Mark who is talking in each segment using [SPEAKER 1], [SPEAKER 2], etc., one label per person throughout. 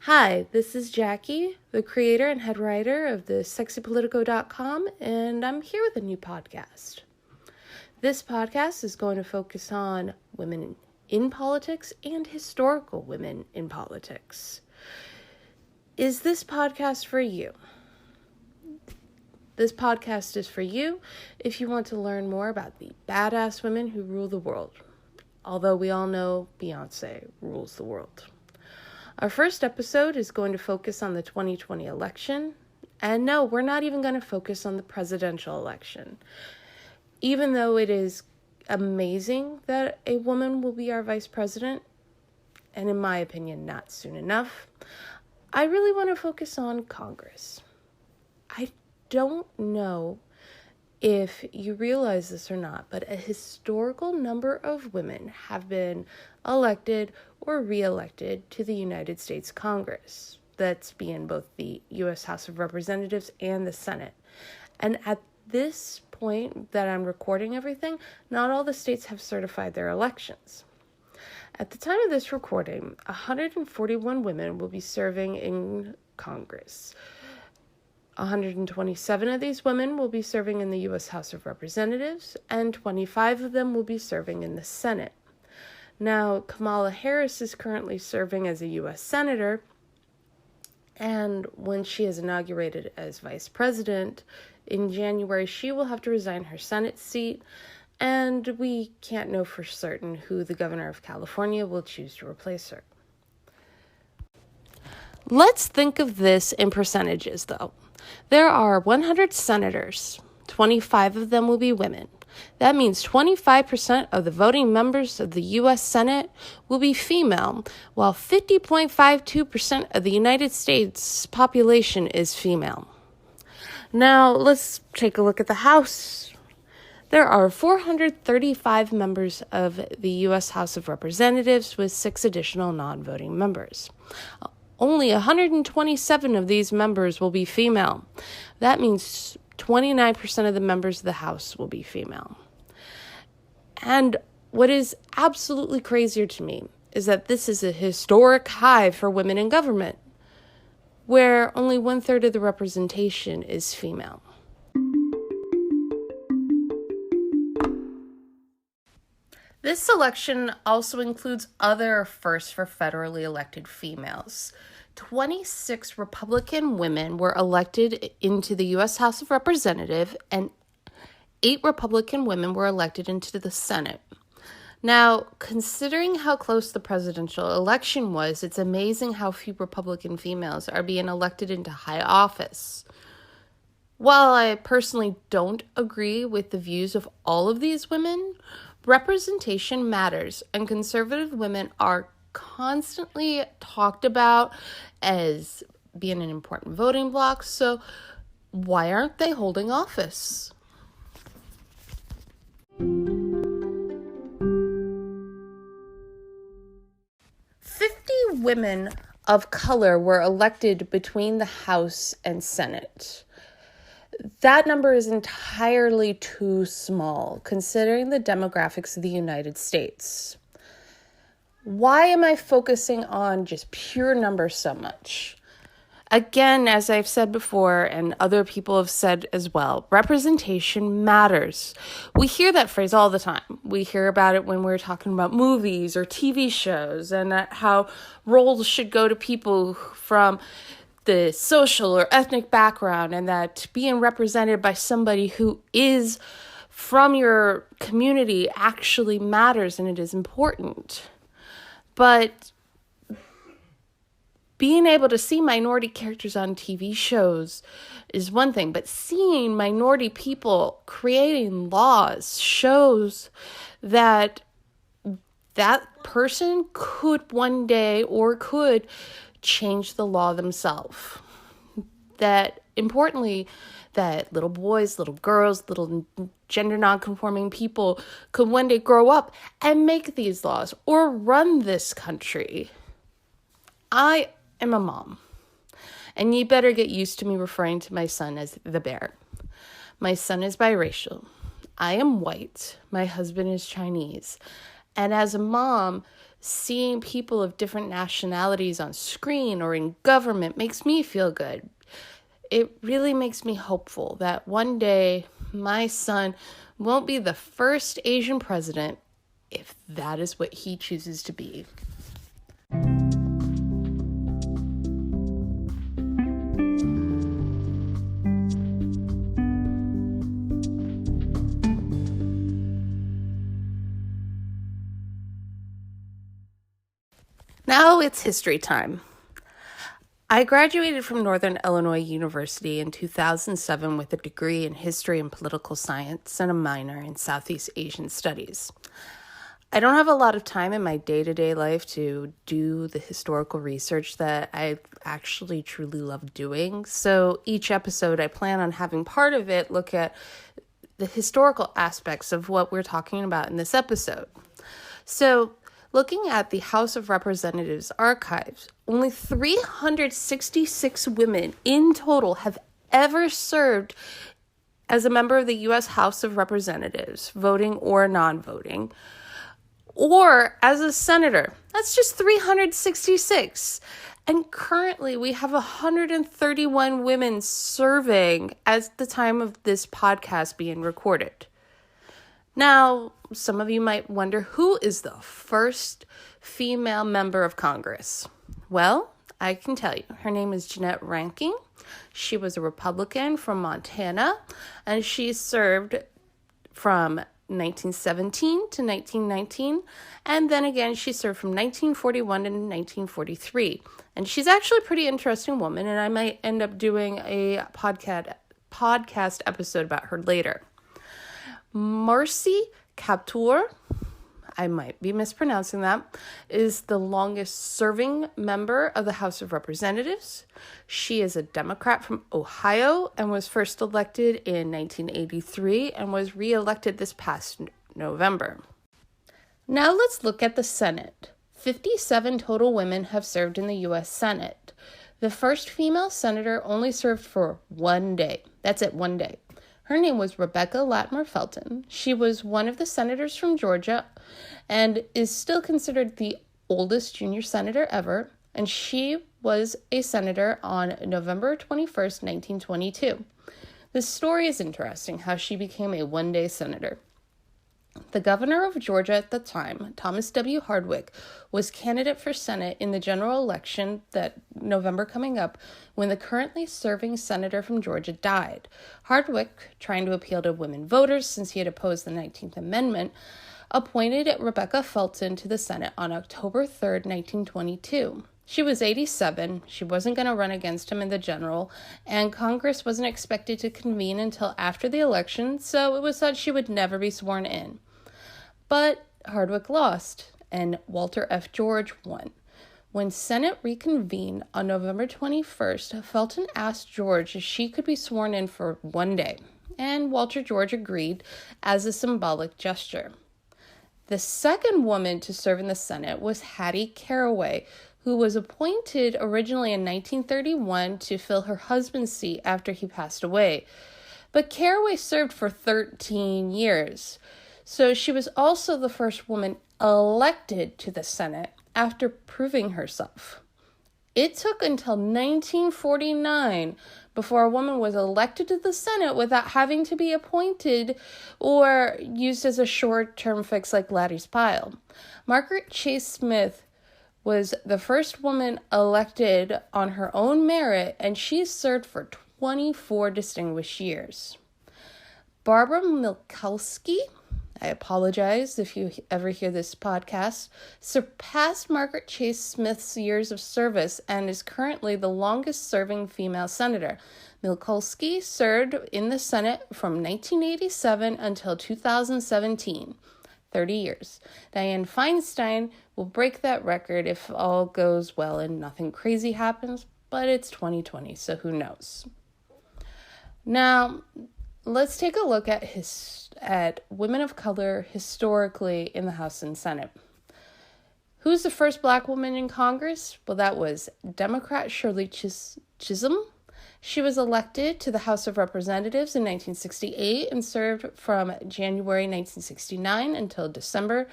[SPEAKER 1] Hi, this is Jackie, the creator and head writer of the Sexy Politico.com, and I'm here with a new podcast. This podcast is going to focus on women in politics and historical women in politics. Is this podcast for you? This podcast is for you if you want to learn more about the badass women who rule the world. Although we all know Beyonce rules the world. Our first episode is going to focus on the 2020 election. And no, we're not even going to focus on the presidential election. Even though it is amazing that a woman will be our vice president, and in my opinion, not soon enough, I really want to focus on Congress. I don't know if you realize this or not, but a historical number of women have been elected or re-elected to the United States Congress. That's being both the U.S. House of Representatives and the Senate. And at this point that I'm recording everything, not all the states have certified their elections. At the time of this recording, 141 women will be serving in Congress. 127 of these women will be serving in the U.S. House of Representatives, and 25 of them will be serving in the Senate. Now, Kamala Harris is currently serving as a U.S. Senator, and when she is inaugurated as Vice President in January, she will have to resign her Senate seat, and we can't know for certain who the governor of California will choose to replace her. Let's think of this in percentages, though. There are 100 senators. 25 of them will be women. That means 25% of the voting members of the U.S. Senate will be female, while 50.52% of the United States population is female. Now, let's take a look at the House. There are 435 members of the U.S. House of Representatives with 6 additional non-voting members. Only 127 of these members will be female. That means 29% of the members of the House will be female. And what is absolutely crazier to me is that this is a historic high for women in government, where only 1/3 of the representation is female. This election also includes other firsts for federally elected females. 26 Republican women were elected into the U.S. House of Representatives, and 8 Republican women were elected into the Senate. Now, considering how close the presidential election was, it's amazing how few Republican females are being elected into high office. While I personally don't agree with the views of all of these women, representation matters, and conservative women are constantly talked about as being an important voting bloc, so why aren't they holding office? 50 women of color were elected between the House and Senate. That number is entirely too small, considering the demographics of the United States. Why am I focusing on just pure numbers so much? Again, as I've said before, and other people have said as well, representation matters. We hear that phrase all the time. We hear about it when we're talking about movies or TV shows, and how roles should go to people from the social or ethnic background, and that being represented by somebody who is from your community actually matters and it is important. But being able to see minority characters on TV shows is one thing, but seeing minority people creating laws shows that that person could one day or could change the law themselves. That importantly, that little boys, little girls, little gender non-conforming people could one day grow up and make these laws or run this country. I am a mom, and you better get used to me referring to my son as the bear. My son is biracial. I am white. My husband is Chinese. And as a mom, Seeing people of different nationalities on screen or in government makes me feel good. It really makes me hopeful that one day my son won't be the first Asian president if that is what he chooses to be. Now it's history time. I graduated from Northern Illinois University in 2007 with a degree in history and political science and a minor in Southeast Asian studies. I don't have a lot of time in my day-to-day life to do the historical research that I actually truly love doing. So each episode, I plan on having part of it look at the historical aspects of what we're talking about in this episode. So looking at the House of Representatives archives, only 366 women in total have ever served as a member of the U.S. House of Representatives, voting or non-voting, or as a senator. That's just 366. And currently we have 131 women serving at the time of this podcast being recorded. Now, some of you might wonder, who is the first female member of Congress? Well, I can tell you. Her name is Jeannette Rankin. She was a Republican from Montana, and she served from 1917 to 1919, and then again she served from 1941 to 1943. And she's actually a pretty interesting woman, and I might end up doing a podcast episode about her later. Marcy Kaptur, I might be mispronouncing that, is the longest serving member of the House of Representatives. She is a Democrat from Ohio and was first elected in 1983 and was re-elected this past November. Now let's look at the Senate. 57 total women have served in the U.S. Senate. The first female senator only served for 1 day. That's it, 1 day. Her name was Rebecca Latimer Felton. She was one of the senators from Georgia and is still considered the oldest junior senator ever. And she was a senator on November 21st, 1922. This story is interesting, how she became a one-day senator. The governor of Georgia at the time, Thomas W. Hardwick, was candidate for Senate in the general election that November coming up when the currently serving senator from Georgia died. Hardwick, trying to appeal to women voters since he had opposed the 19th Amendment, appointed Rebecca Felton to the Senate on October 3rd, 1922. She was 87, she wasn't going to run against him in the general, and Congress wasn't expected to convene until after the election, so it was thought she would never be sworn in. But Hardwick lost, and Walter F. George won. When Senate reconvened on November 21st, Felton asked George if she could be sworn in for 1 day, and Walter George agreed as a symbolic gesture. The second woman to serve in the Senate was Hattie Caraway, who was appointed originally in 1931 to fill her husband's seat after he passed away. But Caraway served for 13 years, so she was also the first woman elected to the Senate after proving herself. It took until 1949 before a woman was elected to the Senate without having to be appointed or used as a short-term fix like Laddie's Pile. Margaret Chase Smith was the first woman elected on her own merit, and she served for 24 distinguished years. Barbara Milkowski, I apologize if you ever hear this podcast, surpassed Margaret Chase Smith's years of service and is currently the longest-serving female senator. Milkowski served in the Senate from 1987 until 2017. 30 years. Dianne Feinstein will break that record if all goes well and nothing crazy happens, but it's 2020, so who knows. Now, let's take a look at women of color historically in the House and Senate. Who's the first Black woman in Congress? Well, that was Democrat Shirley Chisholm. She was elected to the House of Representatives in 1968 and served from January 1969 until December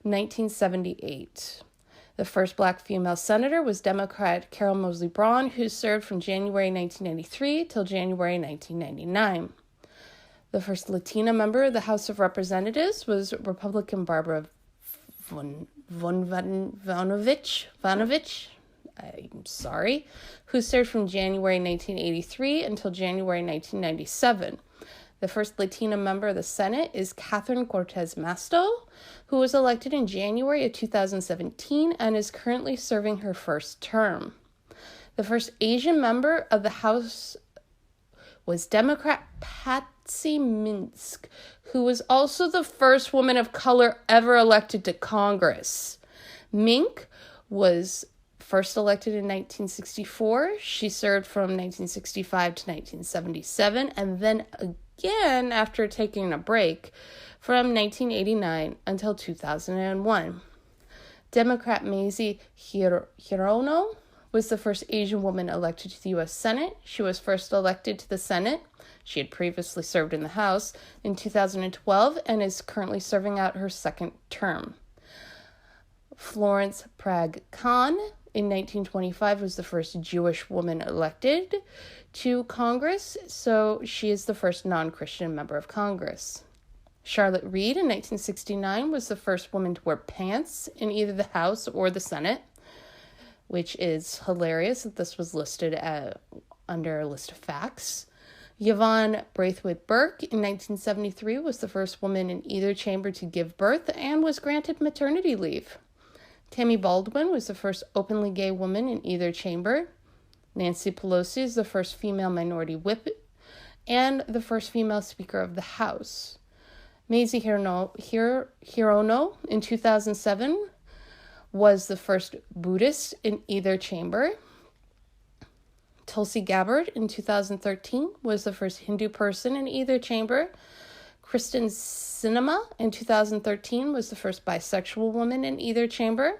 [SPEAKER 1] 1978. The first black female senator was Democrat Carol Moseley Braun, who served from January 1993 till January 1999. The first Latina member of the House of Representatives was Republican Barbara Vanovich, I'm sorry, who served from January 1983 until January 1997. The first Latina member of the Senate is Catherine Cortez Masto, who was elected in January of 2017 and is currently serving her first term. The first Asian member of the House was Democrat Patsy Minsk, who was also the first woman of color ever elected to Congress. Mink was first elected in 1964. She served from 1965 to 1977, and then again after taking a break from 1989 until 2001. Democrat Mazie Hirono was the first Asian woman elected to the U.S. Senate. She was first elected to the Senate. She had previously served in the House in 2012 and is currently serving out her second term. Florence Prag Khan in 1925 was the first Jewish woman elected to Congress, so she is the first non-Christian member of Congress. Charlotte Reed in 1969 was the first woman to wear pants in either the House or the Senate, which is hilarious that this was listed under a list of facts. Yvonne Braithwaite Burke in 1973 was the first woman in either chamber to give birth and was granted maternity leave. Tammy Baldwin was the first openly gay woman in either chamber. Nancy Pelosi is the first female minority whip and the first female Speaker of the House. Mazie Hirono in 2007 was the first Buddhist in either chamber. Tulsi Gabbard in 2013 was the first Hindu person in either chamber. Kristen Sinema in 2013 was the first bisexual woman in either chamber.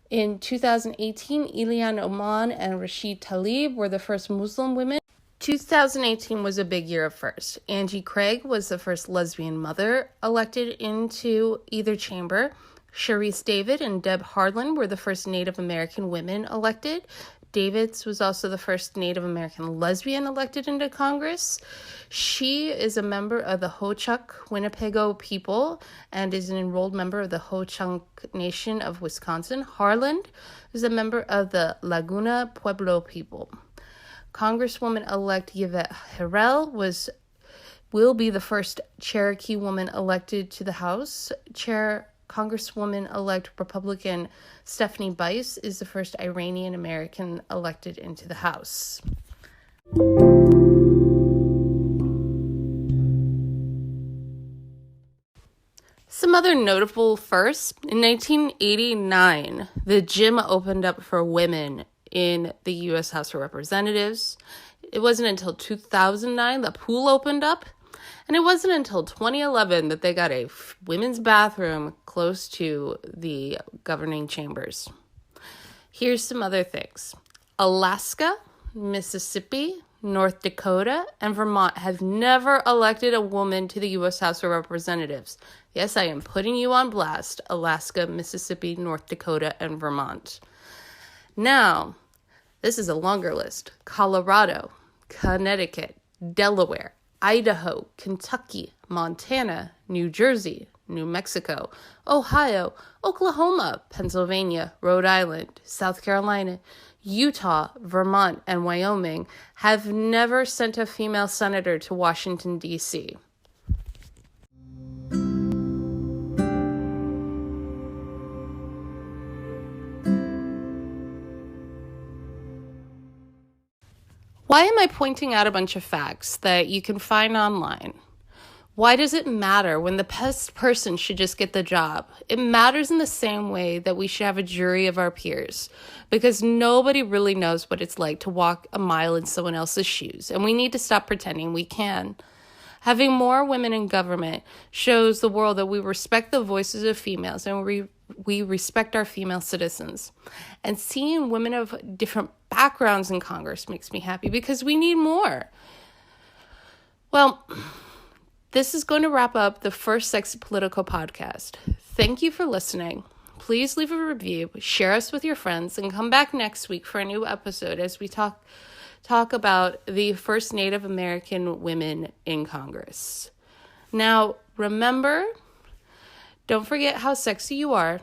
[SPEAKER 1] In 2018, Ilhan Omar and Rashid Tlaib were the first Muslim women. 2018 was a big year of firsts. Angie Craig was the first lesbian mother elected into either chamber. Sharice David and Deb Hardin were the first Native American women elected. Davids was also the first Native American lesbian elected into Congress. She is a member of the Ho-Chunk Winnebago people and is an enrolled member of the Ho-Chunk Nation of Wisconsin. Harland is a member of the Laguna Pueblo people. Congresswoman-elect Yvette Herrell will be the first Cherokee woman elected to the House. Congresswoman-elect Republican Stephanie Bice is the first Iranian-American elected into the House. Some other notable firsts. In 1989, the gym opened up for women in the U.S. House of Representatives. It wasn't until 2009 the pool opened up. And it wasn't until 2011 that they got a women's bathroom close to the governing chambers. Here's some other things. Alaska, Mississippi, North Dakota, and Vermont have never elected a woman to the U.S. House of Representatives. Yes, I am putting you on blast. Alaska, Mississippi, North Dakota, and Vermont. Now, this is a longer list. Colorado, Connecticut, Delaware, Idaho, Kentucky, Montana, New Jersey, New Mexico, Ohio, Oklahoma, Pennsylvania, Rhode Island, South Carolina, Utah, Vermont, and Wyoming have never sent a female senator to Washington, D.C. Why am I pointing out a bunch of facts that you can find online? Why does it matter when the best person should just get the job? It matters in the same way that we should have a jury of our peers, because nobody really knows what it's like to walk a mile in someone else's shoes, and we need to stop pretending we can. Having more women in government shows the world that we respect the voices of females and we respect our female citizens. And seeing women of different backgrounds in Congress makes me happy because we need more. Well, this is going to wrap up the first Sexy Politico podcast. Thank you for listening. Please leave a review, share us with your friends, and come back next week for a new episode as we talk about the first Native American women in Congress. Now, remember, don't forget how sexy you are.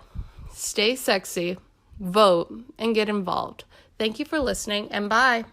[SPEAKER 1] Stay sexy, vote, and get involved. Thank you for listening, and bye.